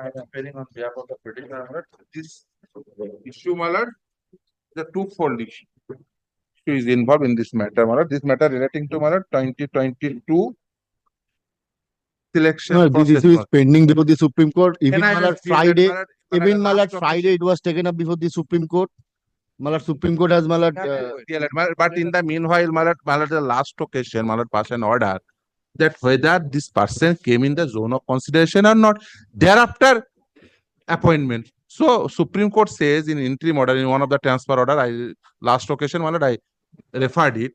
I am appearing on behalf of the petitioner. My lord. This issue, my lord, the twofold issue is involved in this matter, my lord. This matter relating to, my lord, 2022 selection No, this process. issue is pending before the Supreme Court. Even NIS Malad DLED, Friday, my lord, even last Malad Friday, it was taken up before the Supreme Court. Malad Supreme Court has Malad. DLED, my lord. But in the meanwhile, my lord, the last occasion, my lord, passed an order that whether this person came in the zone of consideration or not. Thereafter, appointment. So Supreme Court says in interim order, in one of the transfer order, last occasion, my lord, I referred it,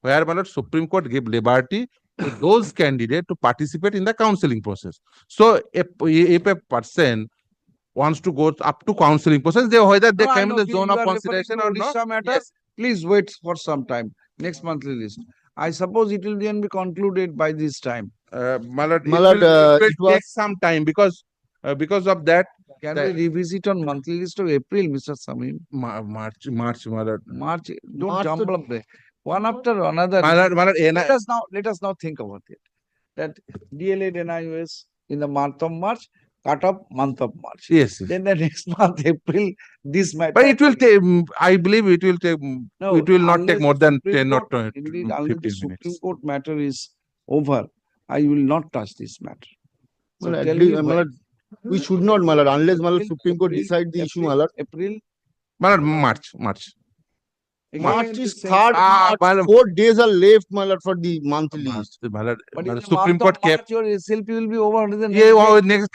where, my lord, Supreme Court gave liberty to those candidates to participate in the counseling process. So if a person wants to go up to counseling process, they whether they No, I came in know the zone you of are referring consideration to or not. Odisha matter. Yes. Please wait for some time. Next monthly list. I suppose it will then be concluded by this time. My lord, My lord, it will it was- take some time because of that. Can The- we revisit on monthly list of April, Mr. Samim? March, my lord. March. Don't March jumble up there. One after another. My lord, Let us now think about it. That DLA NIUS in the month of March, cut off month of March. yes. Then the next month, April, this matter. But it will take, I believe it will take, No, it will not take unless more the than Supreme 10 or Court- 20, Indeed, unless the 15 Supreme minutes. Court matter is over, I will not touch this matter. So Malad, tell at me least, when. Malad, we should not, Malad, unless Malad April, Supreme Court April, decide the issue, April, Malad. April. My lord, March. Again, March the is same- third March. Malad, 4 days are left, Malad, for the monthly list. But in the Supreme month Court of kept, March, your SLP will be over. The yeah, next well, day. next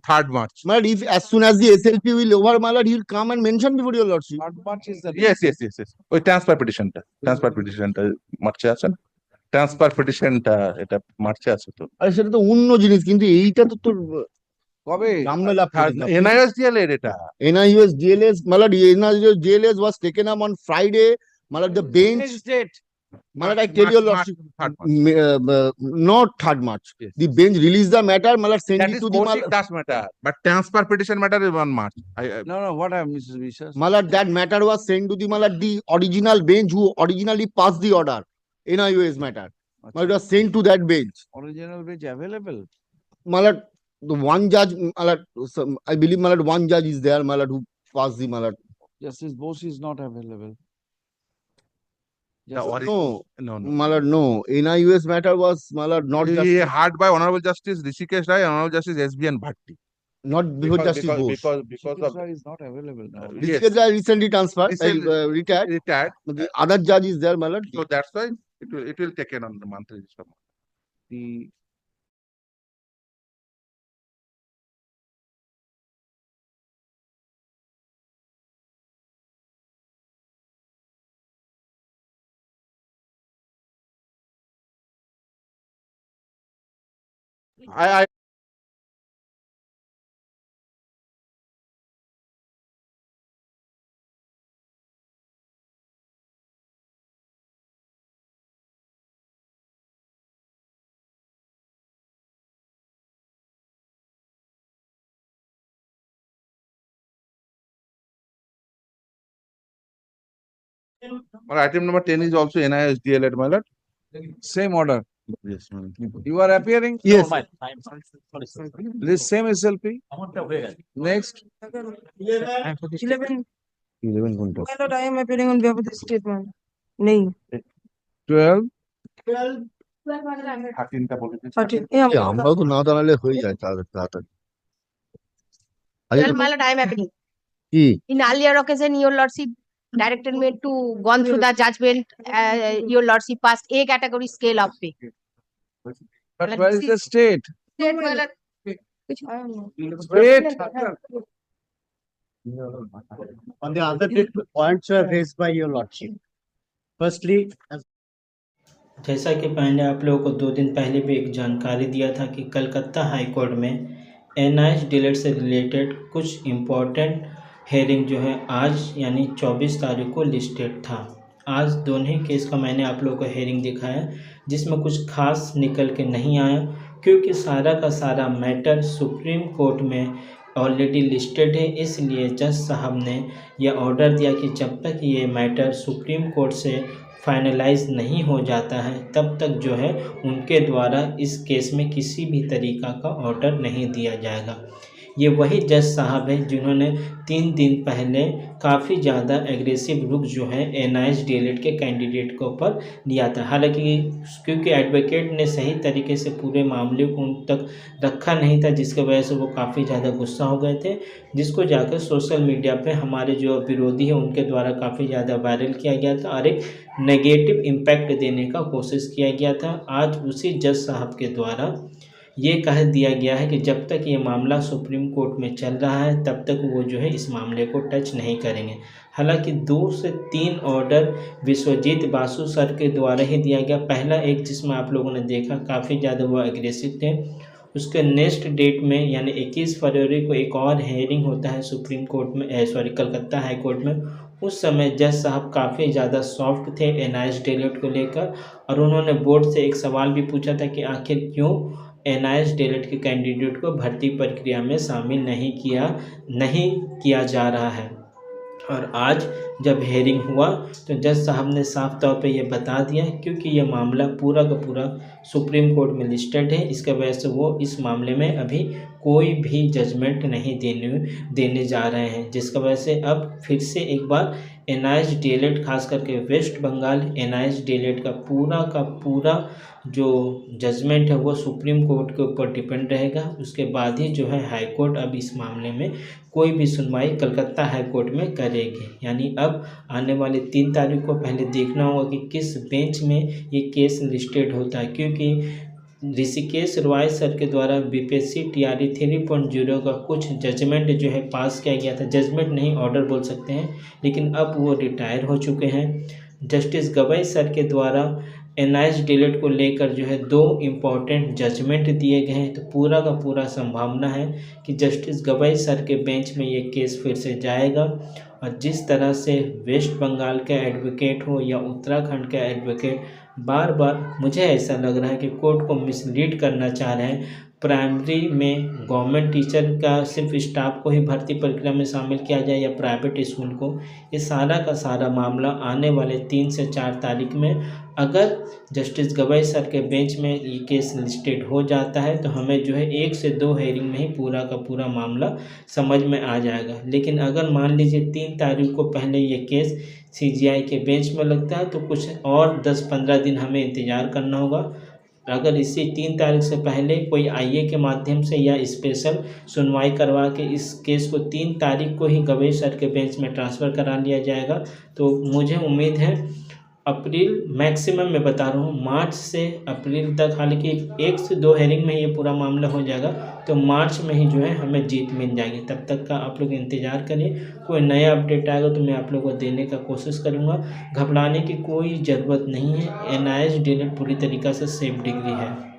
third March. Malad, if as soon as the SLP will over, Malad, he will come and mention before your lordship. Third March is the Yes. ওই transfer পিটিশনটা মার্চে আছে না, transfer পিটিশনটা এটা মার্চে আছে তো। আরে সেটা তো অন্য জিনিস, কিন্তু এইটা তো তোর কবে? ঝামেলা NISDL এর এটা। NIUS DLS, Malad, NIUS DLS was taken up on Friday. Malad, the bench, Next date. Malad, I tell your lordship, not 3rd March. Yes. The bench released the matter, Malad, send That it is to the Kaushik Malad. Das matter, but transfer petition matter is on March. No, what happened, Mrs. Vishas? Malad, that matter was sent to the Malad, the original bench who originally passed the order. NIUS matter. Malad, it was sent to that bench. Original page available. Malad, the one judge, Malad, I believe Malad, one judge is there, Malad, who passed the Malad. Justice Bose is not available. The Justice- No. Malad, no. NIUS matter was, Malad, not He just, heard by Honorable Justice Rishikesh Rai, Honorable Justice SBN Bhatti. not before Justice Bose. Because Rishikesh of Rai is not available now. Yes. Rishikesh Rai recently transferred, retired. retired, But the other judge is there, Malad. so that's why it will take on the monthly list. The I item number 10 is also NISDL at my lord. same order. Yes, ma'am. You are appearing? Yes. This same SLP? Next. 11 11 কোনটা? my lord, I am appearing on behalf of the statement. নেই 12. 13 টা বলে দিয়েছি। 13 এ, আমরাও তো না দাঁড়ালে হয়ে যায় তাড়াতাড়ি। আচ্ছা, Well, my lord, I am appealing. কি? In earlier occasion, your lordship directed me to gone through the judgment. Your lordship passed A category scale of pay. But where is the state? I am State. On the other points were raised by your lordship. Firstly, जैसा कि मैंने आप लोगों को 2 दिन पहले भी एक जानकारी दिया था कि कलकत्ता हाई कोर्ट में NIS DLED से रिलेटेड कुछ इम्पोर्टेंट हेयरिंग जो है आज यानी 24 तारीख को लिस्टेड था। आज दोनों ही केस का मैंने आप लोगों को हेयरिंग दिखाया जिसमें कुछ खास निकल के नहीं आया क्योंकि सारा का सारा मैटर सुप्रीम कोर्ट में ऑलरेडी लिस्टेड है। इसलिए जज साहब ने यह ऑर्डर दिया कि जब तक ये मैटर सुप्रीम कोर्ट से फाइनलाइज नहीं हो जाता है तब तक जो है उनके द्वारा इस केस में किसी भी तरीका का ऑर्डर नहीं दिया जाएगा। ये वही जज साहब हैं जिन्होंने 3 दिन पहले काफ़ी ज़्यादा एग्रेसिव रुख जो है NIS DLED के कैंडिडेट के ऊपर लिया था। हालांकि क्योंकि एडवोकेट ने सही तरीके से पूरे मामले को उन तक रखा नहीं था, जिसकी वजह से वो काफ़ी ज़्यादा गुस्सा हो गए थे, जिसको जाकर सोशल मीडिया पे हमारे जो विरोधी है उनके द्वारा काफ़ी ज़्यादा वायरल किया गया था और एक नेगेटिव इम्पैक्ट देने का कोशिश किया गया था। आज उसी जज साहब के द्वारा ये कह दिया गया है कि जब तक ये मामला सुप्रीम कोर्ट में चल रहा है तब तक वो जो है इस मामले को टच नहीं करेंगे। हालांकि 2 से 3 ऑर्डर विश्वजीत बासु सर के द्वारा ही दिया गया। पहला एक जिसमें आप लोगों ने देखा काफ़ी ज़्यादा वो एग्रेसिव थे, उसके नेक्स्ट डेट में यानी 21 फरवरी को एक और हेयरिंग होता है सुप्रीम कोर्ट में, कलकत्ता हाई कोर्ट में। उस समय जज साहब काफ़ी ज़्यादा सॉफ्ट थे NIS DLED को लेकर और उन्होंने बोर्ड से एक सवाल भी पूछा था कि आखिर क्यों NIS DLED के कैंडिडेट को भर्ती प्रक्रिया में शामिल नहीं किया जा रहा है। और आज जब हेयरिंग हुआ तो जज साहब ने साफ तौर पे ये बता दिया, क्योंकि ये मामला पूरा का पूरा सुप्रीम कोर्ट में लिस्टेड है, इसके वजह से वो इस मामले में अभी कोई भी जजमेंट नहीं देने जा रहे हैं, जिसकी वजह से अब फिर से एक बार NIS DLED खास करके वेस्ट बंगाल NIS DLED का पूरा जो जजमेंट है वो सुप्रीम कोर्ट के ऊपर डिपेंड रहेगा। उसके बाद ही जो है हाई कोर्ट अब इस मामले में कोई भी सुनवाई कलकत्ता हाई कोर्ट में करेगी। यानी अब आने वाली 3 तारीख को पहले देखना होगा कि किस बेंच में ये केस लिस्टेड होता है, क्योंकि ऋषिकेश रॉय सर के द्वारा BPSC TRE 3.0 का कुछ जजमेंट जो है पास किया गया था, जजमेंट नहीं ऑर्डर बोल सकते हैं, लेकिन अब वो रिटायर हो चुके हैं। जस्टिस गवाई सर के द्वारा NIS DLED को लेकर जो है 2 इम्पॉर्टेंट जजमेंट दिए गए हैं, तो पूरा का पूरा संभावना है कि जस्टिस गवाई सर के बेंच में ये केस फिर से जाएगा। और जिस तरह से वेस्ट बंगाल का एडवोकेट हो या उत्तराखंड का एडवोकेट बार बार मुझे ऐसा लग रहा है कि कोर्ट को मिसलीड करना चाह रहे हैं। प्राइमरी में गवर्नमेंट टीचर का सिर्फ स्टाफ को ही भर्ती प्रक्रिया में शामिल किया जाए या प्राइवेट स्कूल को, ये सारा का सारा मामला आने वाले 3 से 4 तारीख में अगर जस्टिस गवाई सर के बेंच में ये केस लिस्टेड हो जाता है तो हमें जो है 1 से 2 हेयरिंग में ही पूरा का पूरा मामला समझ में आ जाएगा। लेकिन अगर मान लीजिए 3 तारीख को पहले ये केस CGI के बेंच में लगता है तो कुछ और 10-15 दिन हमें इंतज़ार करना होगा। अगर इसी 3 तारीख से पहले कोई IA के माध्यम से या स्पेशल सुनवाई करवा के इस केस को 3 तारीख को ही गवाई सर के बेंच में ट्रांसफ़र करा लिया जाएगा तो मुझे उम्मीद है अप्रैल मैक्सिमम मैं बता रहा हूँ मार्च से अप्रैल तक, हालांकि 1 से 2 हेयरिंग में ये पूरा मामला हो जाएगा तो मार्च में ही जो है हमें जीत मिल जाएगी। तब तक का आप लोग इंतज़ार करिए, कोई नया अपडेट आएगा तो मैं आप लोगों को देने का कोशिश करूँगा। घबराने की कोई ज़रूरत नहीं है, NIS DLED पूरी तरीक़ा से सेफ डिग्री है।